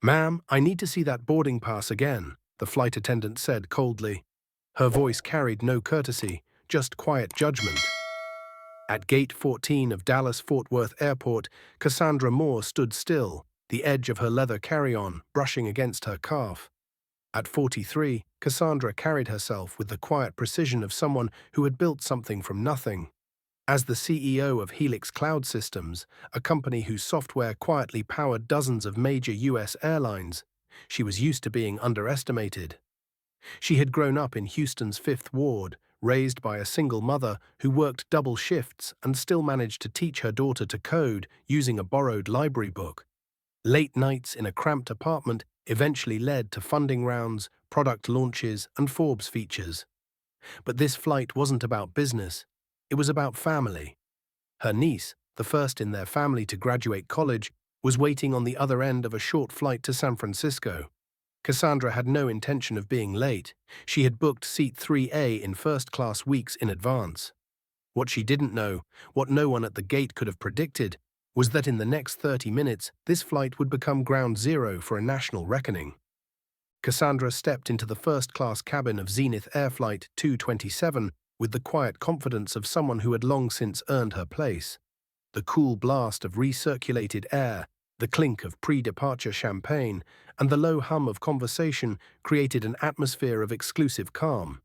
"Ma'am, I need to see that boarding pass again," the flight attendant said coldly. Her voice carried no courtesy, just quiet judgment. At Gate 14 of Dallas-Fort Worth Airport, Cassandra Moore stood still, the edge of her leather carry-on brushing against her calf. At 43, Cassandra carried herself with the quiet precision of someone who had built something from nothing. As the CEO of Helix Cloud Systems, a company whose software quietly powered dozens of major U.S. airlines, she was used to being underestimated. She had grown up in Houston's Fifth Ward, raised by a single mother who worked double shifts and still managed to teach her daughter to code using a borrowed library book. Late nights in a cramped apartment eventually led to funding rounds, product launches, and Forbes features. But this flight wasn't about business. It was about family. Her niece, the first in their family to graduate college, was waiting on the other end of a short flight to San Francisco. Cassandra had no intention of being late. She had booked seat 3A in first class weeks in advance. What she didn't know, what no one at the gate could have predicted, was that in the next 30 minutes, this flight would become ground zero for a national reckoning. Cassandra stepped into the first-class cabin of Zenith Air Flight 227 with the quiet confidence of someone who had long since earned her place. The cool blast of recirculated air, the clink of pre-departure champagne, and the low hum of conversation created an atmosphere of exclusive calm.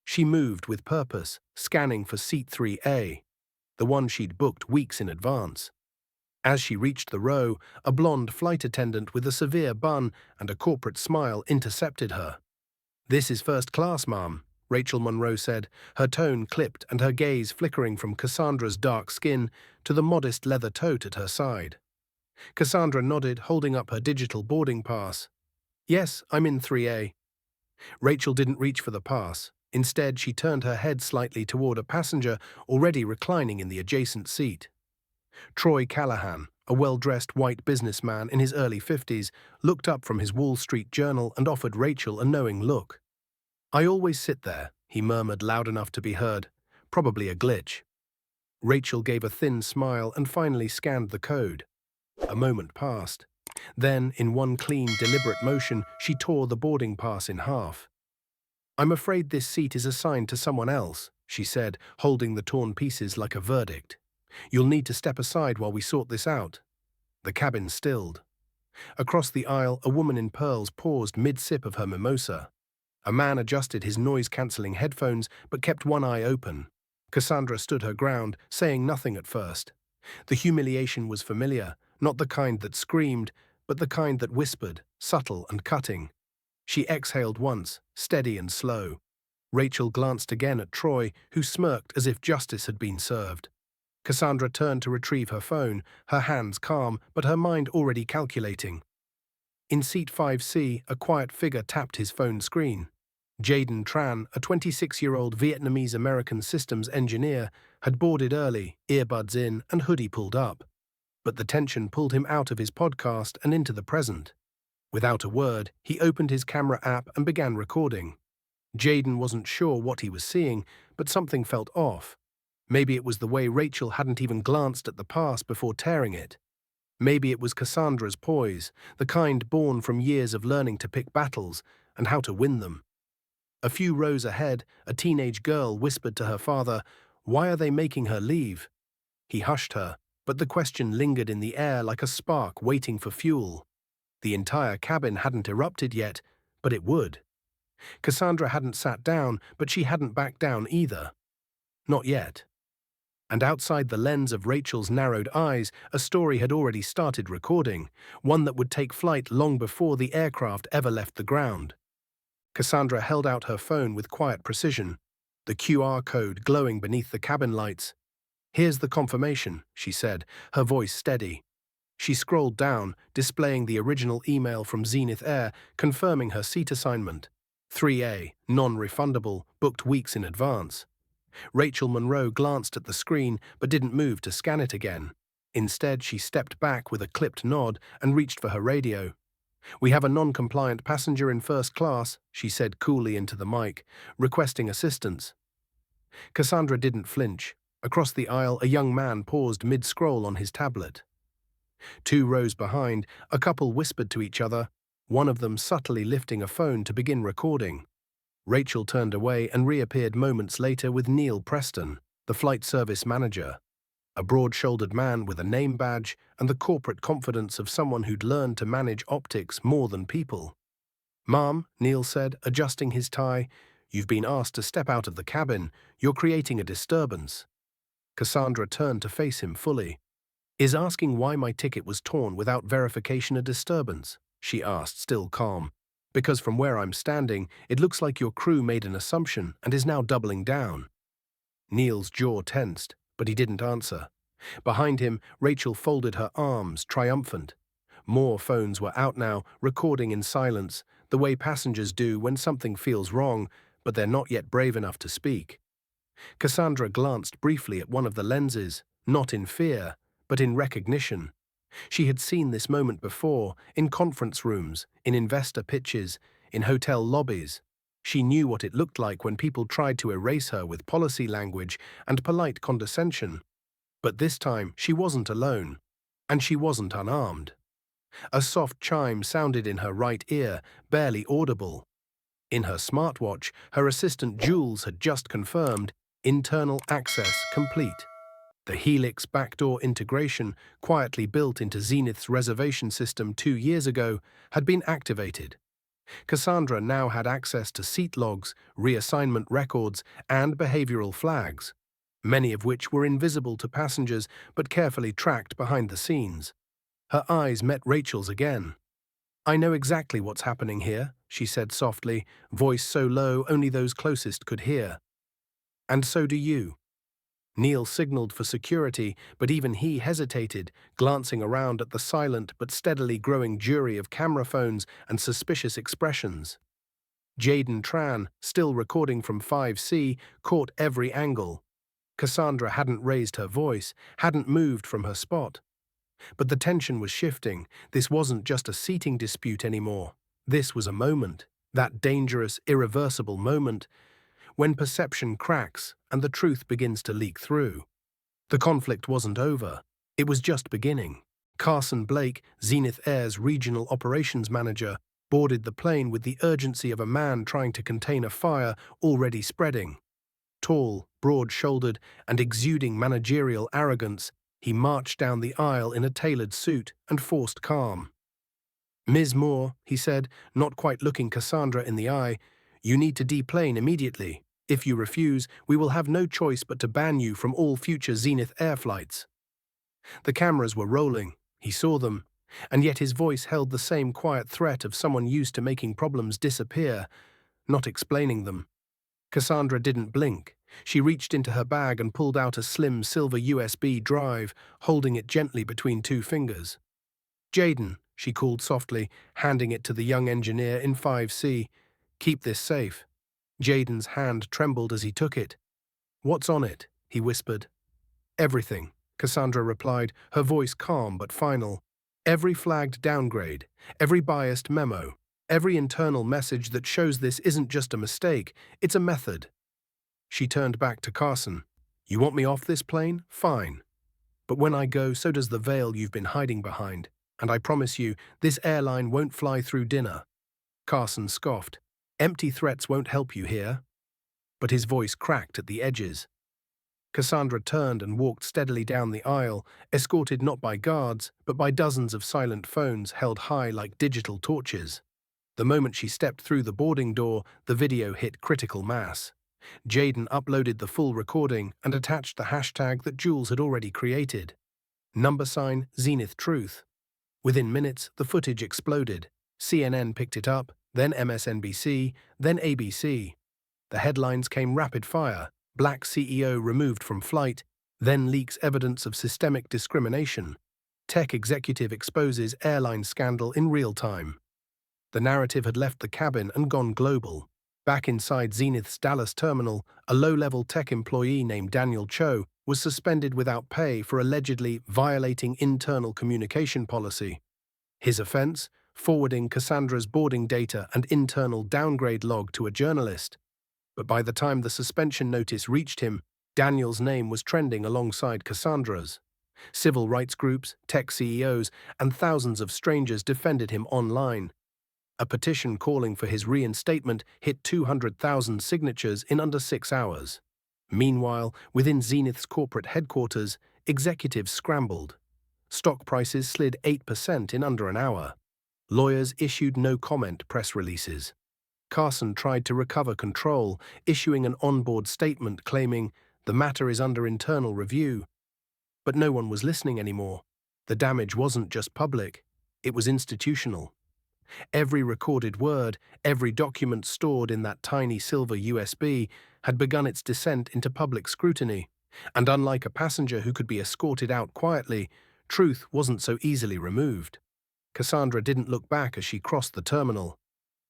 She moved with purpose, scanning for seat 3A, the one she'd booked weeks in advance. As she reached the row, a blonde flight attendant with a severe bun and a corporate smile intercepted her. "This is first class, ma'am," Rachel Monroe said, her tone clipped and her gaze flickering from Cassandra's dark skin to the modest leather tote at her side. Cassandra nodded, holding up her digital boarding pass. "Yes, I'm in 3A." Rachel didn't reach for the pass. Instead, she turned her head slightly toward a passenger already reclining in the adjacent seat. Troy Callahan, a well-dressed white businessman in his early 50s, looked up from his Wall Street Journal and offered Rachel a knowing look. "I always sit there," he murmured loud enough to be heard. "Probably a glitch." Rachel gave a thin smile and finally scanned the code. A moment passed. Then, in one clean, deliberate motion, she tore the boarding pass in half. "I'm afraid this seat is assigned to someone else," she said, holding the torn pieces like a verdict. "You'll need to step aside while we sort this out." The cabin stilled. Across the aisle, a woman in pearls paused mid-sip of her mimosa. A man adjusted his noise-cancelling headphones but kept one eye open. Cassandra stood her ground, saying nothing at first. The humiliation was familiar, not the kind that screamed, but the kind that whispered, subtle and cutting. She exhaled once, steady and slow. Rachel glanced again at Troy, who smirked as if justice had been served. Cassandra turned to retrieve her phone, her hands calm, but her mind already calculating. In seat 5C, a quiet figure tapped his phone screen. Jaden Tran, a 26-year-old Vietnamese-American systems engineer, had boarded early, earbuds in and hoodie pulled up. But the tension pulled him out of his podcast and into the present. Without a word, he opened his camera app and began recording. Jaden wasn't sure what he was seeing, but something felt off. Maybe it was the way Rachel hadn't even glanced at the pass before tearing it. Maybe it was Cassandra's poise, the kind born from years of learning to pick battles and how to win them. A few rows ahead, a teenage girl whispered to her father, "Why are they making her leave?" He hushed her, but the question lingered in the air like a spark waiting for fuel. The entire cabin hadn't erupted yet, but it would. Cassandra hadn't sat down, but she hadn't backed down either. Not yet. And outside the lens of Rachel's narrowed eyes, a story had already started recording, one that would take flight long before the aircraft ever left the ground. Cassandra held out her phone with quiet precision, the QR code glowing beneath the cabin lights. "Here's the confirmation," she said, her voice steady. She scrolled down, displaying the original email from Zenith Air confirming her seat assignment. 3A, non-refundable, booked weeks in advance. Rachel Monroe glanced at the screen but didn't move to scan it again. Instead, she stepped back with a clipped nod and reached for her radio. "We have a non-compliant passenger in first class," she said coolly into the mic, requesting assistance. Cassandra didn't flinch. Across the aisle, a young man paused mid-scroll on his tablet. 2 rows behind, a couple whispered to each other, one of them subtly lifting a phone to begin recording. Rachel turned away and reappeared moments later with Neil Preston, the flight service manager, a broad-shouldered man with a name badge and the corporate confidence of someone who'd learned to manage optics more than people. "Ma'am," Neil said, adjusting his tie, "you've been asked to step out of the cabin. You're creating a disturbance." Cassandra turned to face him fully. "Is asking why my ticket was torn without verification a disturbance?" she asked, still calm. "Because from where I'm standing, it looks like your crew made an assumption and is now doubling down." Neil's jaw tensed, but he didn't answer. Behind him, Rachel folded her arms, triumphant. More phones were out now, recording in silence, the way passengers do when something feels wrong, but they're not yet brave enough to speak. Cassandra glanced briefly at one of the lenses, not in fear, but in recognition. She had seen this moment before, in conference rooms, in investor pitches, in hotel lobbies. She knew what it looked like when people tried to erase her with policy language and polite condescension. But this time, she wasn't alone. And she wasn't unarmed. A soft chime sounded in her right ear, barely audible. In her smartwatch, her assistant Jules had just confirmed, "Internal access complete." The Helix backdoor integration, quietly built into Zenith's reservation system 2 years ago, had been activated. Cassandra now had access to seat logs, reassignment records, and behavioral flags, many of which were invisible to passengers but carefully tracked behind the scenes. Her eyes met Rachel's again. "I know exactly what's happening here," she said softly, voice so low only those closest could hear. "And so do you." Neil signaled for security, but even he hesitated, glancing around at the silent but steadily growing jury of camera phones and suspicious expressions. Jaden Tran, still recording from 5C, caught every angle. Cassandra hadn't raised her voice, hadn't moved from her spot. But the tension was shifting. This wasn't just a seating dispute anymore. This was a moment, that dangerous, irreversible moment, when perception cracks and the truth begins to leak through. The conflict wasn't over. It was just beginning. Carson Blake, Zenith Air's regional operations manager, boarded the plane with the urgency of a man trying to contain a fire already spreading. Tall, broad-shouldered, and exuding managerial arrogance, he marched down the aisle in a tailored suit and forced calm. "Ms. Moore," he said, not quite looking Cassandra in the eye, "you need to deplane immediately. If you refuse, we will have no choice but to ban you from all future Zenith Air flights." The cameras were rolling. He saw them. And yet his voice held the same quiet threat of someone used to making problems disappear, not explaining them. Cassandra didn't blink. She reached into her bag and pulled out a slim silver USB drive, holding it gently between 2 fingers. "Jaden," she called softly, handing it to the young engineer in 5C. "Keep this safe." Jaden's hand trembled as he took it. "What's on it?" he whispered. "Everything," Cassandra replied, her voice calm but final. "Every flagged downgrade, every biased memo, every internal message that shows this isn't just a mistake, it's a method." She turned back to Carson. "You want me off this plane? Fine. But when I go, so does the veil you've been hiding behind. And I promise you, this airline won't fly through dinner." Carson scoffed. "Empty threats won't help you here." But his voice cracked at the edges. Cassandra turned and walked steadily down the aisle, escorted not by guards, but by dozens of silent phones held high like digital torches. The moment she stepped through the boarding door, the video hit critical mass. Jaden uploaded the full recording and attached the hashtag that Jules had already created. #Zenith Truth. Within minutes, the footage exploded. CNN picked it up, then MSNBC, then ABC. The headlines came rapid fire. Black CEO removed from flight, then leaks evidence of systemic discrimination. Tech executive exposes airline scandal in real time. The narrative had left the cabin and gone global. Back inside Zenith's Dallas terminal, a low-level tech employee named Daniel Cho was suspended without pay for allegedly violating internal communication policy. His offense? Forwarding Cassandra's boarding data and internal downgrade log to a journalist. But by the time the suspension notice reached him, Daniel's name was trending alongside Cassandra's. Civil rights groups, tech CEOs, and thousands of strangers defended him online. A petition calling for his reinstatement hit 200,000 signatures in under 6 hours. Meanwhile, within Zenith's corporate headquarters, executives scrambled. Stock prices slid 8% in under an hour. Lawyers issued no-comment press releases. Carson tried to recover control, issuing an on-board statement claiming the matter is under internal review. But no one was listening anymore. The damage wasn't just public, it was institutional. Every recorded word, every document stored in that tiny silver USB had begun its descent into public scrutiny. And unlike a passenger who could be escorted out quietly, truth wasn't so easily removed. Cassandra didn't look back as she crossed the terminal.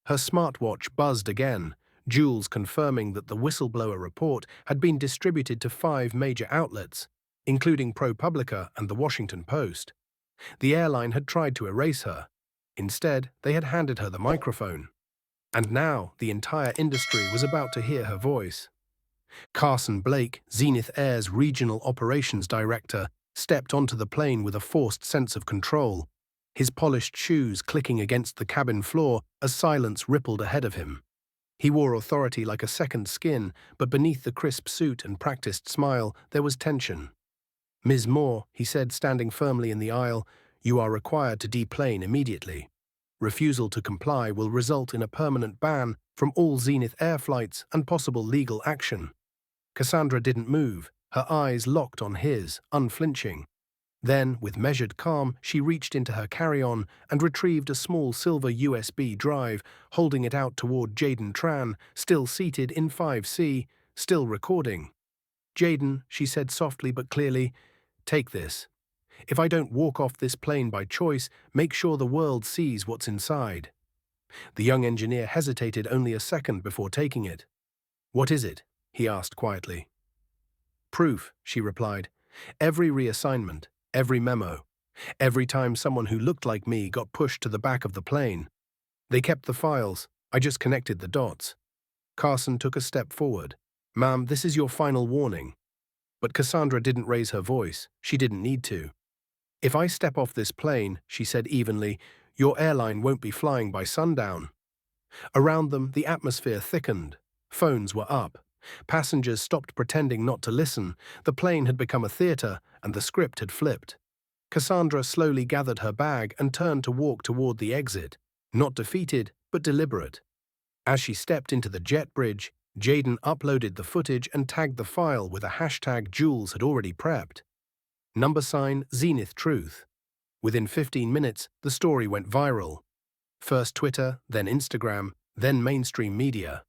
Her smartwatch buzzed again, jewels confirming that the whistleblower report had been distributed to 5 major outlets, including ProPublica and the Washington Post. The airline had tried to erase her. Instead, they had handed her the microphone. And now the entire industry was about to hear her voice. Carson Blake, Zenith Air's regional operations director, stepped onto the plane with a forced sense of control, his polished shoes clicking against the cabin floor as silence rippled ahead of him. He wore authority like a second skin, but beneath the crisp suit and practiced smile, there was tension. "Ms. Moore," he said, standing firmly in the aisle, "you are required to deplane immediately. Refusal to comply will result in a permanent ban from all Zenith Air flights and possible legal action." Cassandra didn't move, her eyes locked on his, unflinching. Then, with measured calm, she reached into her carry-on and retrieved a small silver USB drive, holding it out toward Jaden Tran, still seated in 5C, still recording. "Jaden," she said softly but clearly, "take this. If I don't walk off this plane by choice, make sure the world sees what's inside." The young engineer hesitated only a second before taking it. "What is it?" he asked quietly. "Proof," she replied. "Every reassignment, every memo, every time someone who looked like me got pushed to the back of the plane. They kept the files, I just connected the dots." Carson took a step forward. "Ma'am, this is your final warning." But Cassandra didn't raise her voice. She didn't need to. "If I step off this plane," she said evenly, "your airline won't be flying by sundown." Around them, the atmosphere thickened. Phones were up. Passengers stopped pretending not to listen. The plane had become a theater, and the script had flipped. Cassandra slowly gathered her bag and turned to walk toward the exit, not defeated, but deliberate. As she stepped into the jet bridge, Jaden uploaded the footage and tagged the file with a hashtag Jules had already prepped. # Zenith Truth. Within 15 minutes, the story went viral. First Twitter, then Instagram, then mainstream media.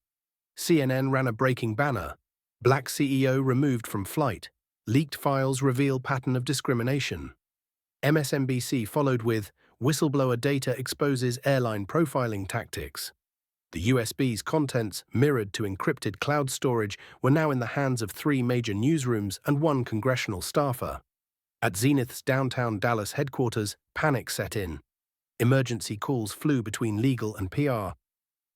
CNN ran a breaking banner. Black CEO removed from flight. Leaked files reveal pattern of discrimination. MSNBC followed with whistleblower data exposes airline profiling tactics. The USB's contents, mirrored to encrypted cloud storage, were now in the hands of 3 major newsrooms and 1 congressional staffer. At Zenith's downtown Dallas headquarters, panic set in. Emergency calls flew between legal and PR.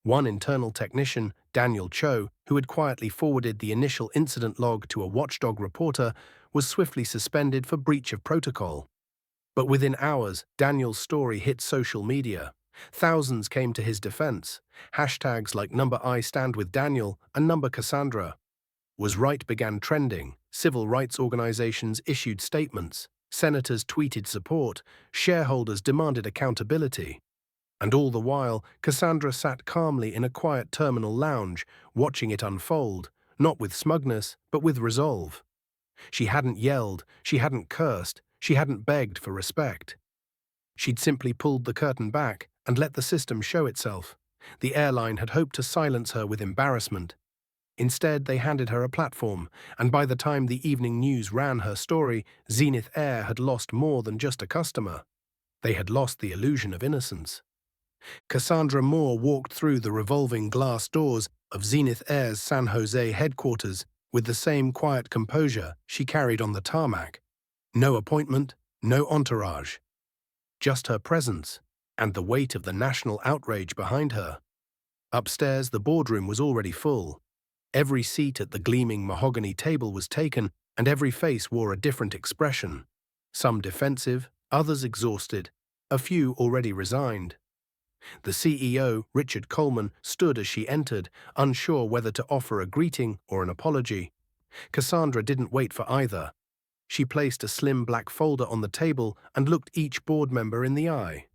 One internal technician, Daniel Cho, who had quietly forwarded the initial incident log to a watchdog reporter, was swiftly suspended for breach of protocol. But within hours, Daniel's story hit social media. Thousands came to his defense. Hashtags like #I stand with Daniel and #Cassandra. Was Right began trending. Civil rights organizations issued statements. Senators tweeted support. Shareholders demanded accountability. And all the while, Cassandra sat calmly in a quiet terminal lounge, watching it unfold, not with smugness, but with resolve. She hadn't yelled, she hadn't cursed, she hadn't begged for respect. She'd simply pulled the curtain back and let the system show itself. The airline had hoped to silence her with embarrassment. Instead, they handed her a platform, and by the time the evening news ran her story, Zenith Air had lost more than just a customer. They had lost the illusion of innocence. Cassandra Moore walked through the revolving glass doors of Zenith Air's San Jose headquarters with the same quiet composure she carried on the tarmac. No appointment, no entourage. Just her presence, and the weight of the national outrage behind her. Upstairs, the boardroom was already full. Every seat at the gleaming mahogany table was taken, and every face wore a different expression. Some defensive, others exhausted, a few already resigned. The CEO, Richard Coleman, stood as she entered, unsure whether to offer a greeting or an apology. Cassandra didn't wait for either. She placed a slim black folder on the table and looked each board member in the eye.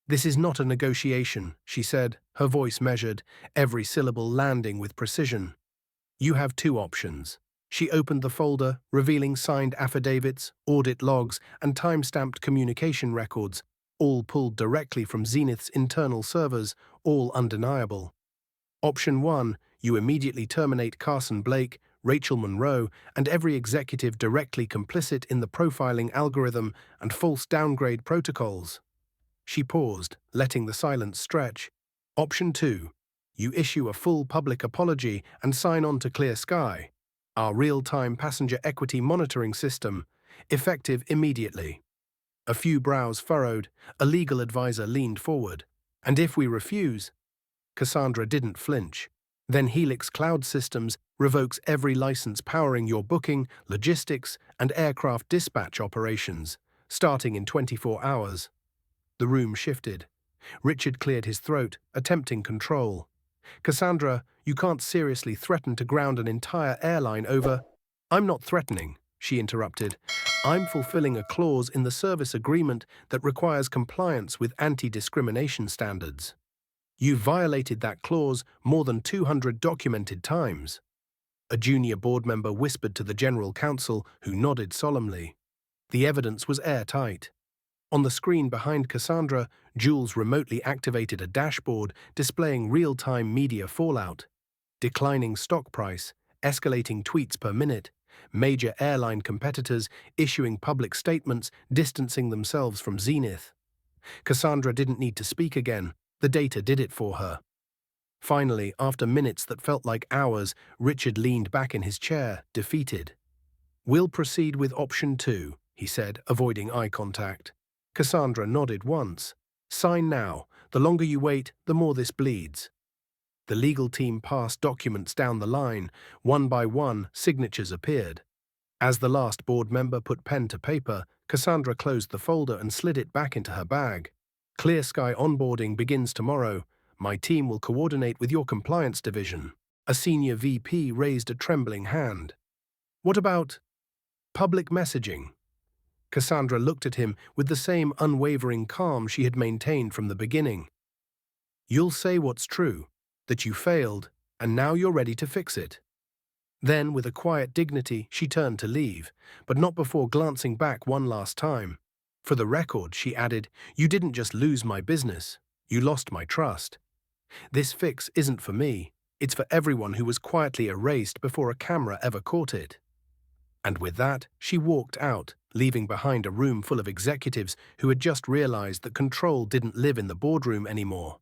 "This is not a negotiation," she said, her voice measured, every syllable landing with precision. "You have two options." She opened the folder, revealing signed affidavits, audit logs, and time-stamped communication records, all pulled directly from Zenith's internal servers, all undeniable. Option 1, you immediately terminate Carson Blake, Rachel Monroe, and every executive directly complicit in the profiling algorithm and false downgrade protocols. She paused, letting the silence stretch. Option 2, you issue a full public apology and sign on to Clear Sky, our real-time passenger equity monitoring system, effective immediately. A few brows furrowed, a legal advisor leaned forward. "And if we refuse?" Cassandra didn't flinch. "Then Helix Cloud Systems revokes every license powering your booking, logistics, and aircraft dispatch operations, starting in 24 hours. The room shifted. Richard cleared his throat, attempting control. "Cassandra, you can't seriously threaten to ground an entire airline over—" "I'm not threatening," she interrupted. "I'm fulfilling a clause in the service agreement that requires compliance with anti-discrimination standards. You violated that clause more than 200 documented times." A junior board member whispered to the general counsel, who nodded solemnly. The evidence was airtight. On the screen behind Cassandra, Jules remotely activated a dashboard displaying real-time media fallout. Declining stock price, escalating tweets per minute, major airline competitors issuing public statements distancing themselves from Zenith. Cassandra didn't need to speak again. The data did it for her. Finally, after minutes that felt like hours, Richard leaned back in his chair, defeated. "We'll proceed with option 2, he said, avoiding eye contact. Cassandra nodded once. "Sign now. The longer you wait, the more this bleeds." The legal team passed documents down the line. One by one, signatures appeared. As the last board member put pen to paper, Cassandra closed the folder and slid it back into her bag. "Clear Sky onboarding begins tomorrow. My team will coordinate with your compliance division." A senior VP raised a trembling hand. "What about public messaging?" Cassandra looked at him with the same unwavering calm she had maintained from the beginning. "You'll say what's true, that you failed, and now you're ready to fix it." Then, with a quiet dignity, she turned to leave, but not before glancing back one last time. "For the record," she added, "you didn't just lose my business, you lost my trust. This fix isn't for me, it's for everyone who was quietly erased before a camera ever caught it." And with that, she walked out, leaving behind a room full of executives who had just realized that control didn't live in the boardroom anymore.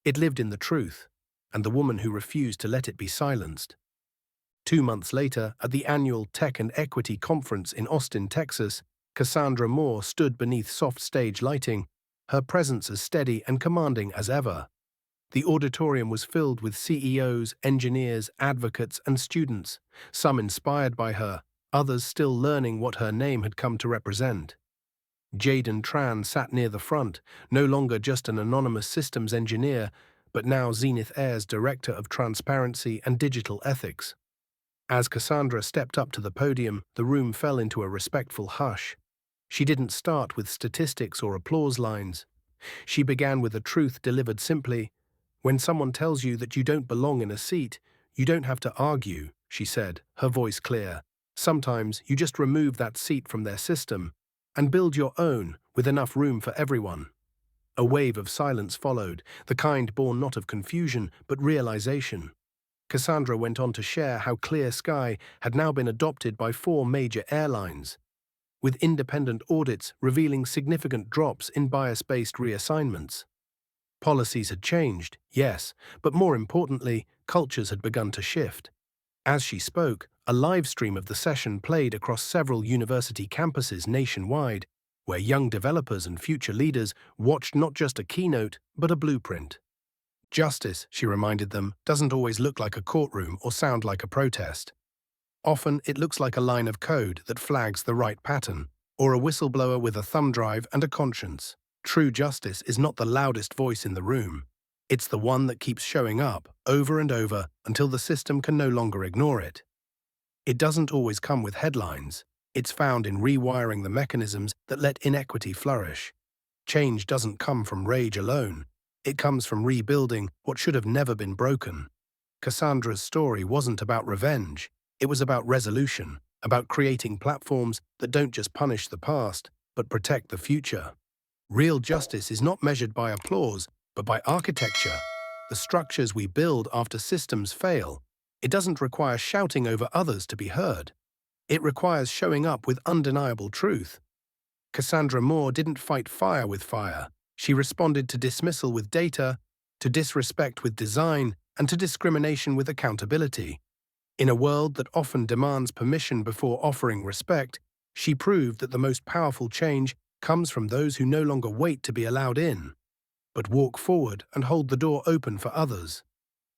It lived in the truth, and the woman who refused to let it be silenced. 2 months later, at the annual Tech and Equity Conference in Austin, Texas, Cassandra Moore stood beneath soft stage lighting, her presence as steady and commanding as ever. The auditorium was filled with CEOs, engineers, advocates, and students, some inspired by her, others still learning what her name had come to represent. Jaden Tran sat near the front, no longer just an anonymous systems engineer, but now Zenith Air's Director of Transparency and Digital Ethics. As Cassandra stepped up to the podium, the room fell into a respectful hush. She didn't start with statistics or applause lines. She began with a truth delivered simply. "When someone tells you that you don't belong in a seat, you don't have to argue," she said, her voice clear. "Sometimes you just remove that seat from their system and build your own with enough room for everyone." A wave of silence followed, the kind born not of confusion but realization. Cassandra went on to share how Clear Sky had now been adopted by 4 major airlines, with independent audits revealing significant drops in bias-based reassignments. Policies had changed, yes, but more importantly, cultures had begun to shift. As she spoke, a live stream of the session played across several university campuses nationwide, where young developers and future leaders watched not just a keynote, but a blueprint. "Justice," she reminded them, "doesn't always look like a courtroom or sound like a protest. Often it looks like a line of code that flags the right pattern, or a whistleblower with a thumb drive and a conscience. True justice is not the loudest voice in the room. It's the one that keeps showing up over and over until the system can no longer ignore it. It doesn't always come with headlines. It's found in rewiring the mechanisms that let inequity flourish. Change doesn't come from rage alone. It comes from rebuilding what should have never been broken. Cassandra's story wasn't about revenge. It was about resolution, about creating platforms that don't just punish the past, but protect the future. Real justice is not measured by applause, but by architecture, the structures we build after systems fail. It doesn't require shouting over others to be heard. It requires showing up with undeniable truth. Cassandra Moore didn't fight fire with fire. She responded to dismissal with data, to disrespect with design, and to discrimination with accountability. In a world that often demands permission before offering respect, she proved that the most powerful change comes from those who no longer wait to be allowed in, but walk forward and hold the door open for others.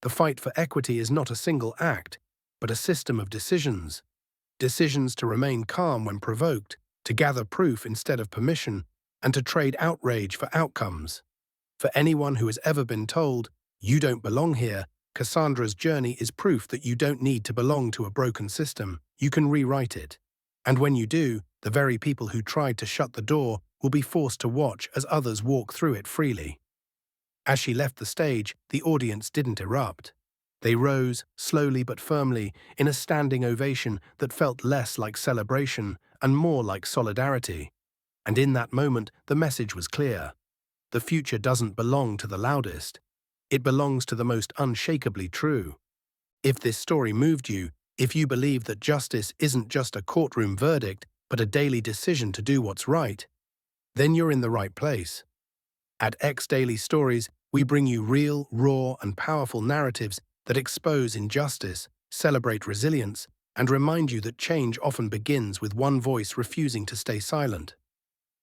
The fight for equity is not a single act, but a system of decisions. Decisions to remain calm when provoked, to gather proof instead of permission, and to trade outrage for outcomes. For anyone who has ever been told, "You don't belong here," Cassandra's journey is proof that you don't need to belong to a broken system. You can rewrite it. And when you do, the very people who tried to shut the door will be forced to watch as others walk through it freely. As she left the stage, the audience didn't erupt. They rose, slowly but firmly, in a standing ovation that felt less like celebration and more like solidarity. And in that moment, the message was clear. The future doesn't belong to the loudest. It belongs to the most unshakably true. If this story moved you, if you believe that justice isn't just a courtroom verdict, but a daily decision to do what's right, then you're in the right place. At X Daily Stories, we bring you real, raw, and powerful narratives that expose injustice, celebrate resilience, and remind you that change often begins with one voice refusing to stay silent.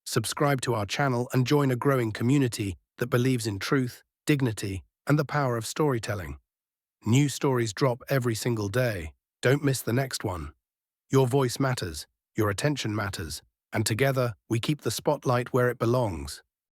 Subscribe to our channel and join a growing community that believes in truth, dignity, and the power of storytelling. New stories drop every single day. Don't miss the next one. Your voice matters, your attention matters, and together we keep the spotlight where it belongs.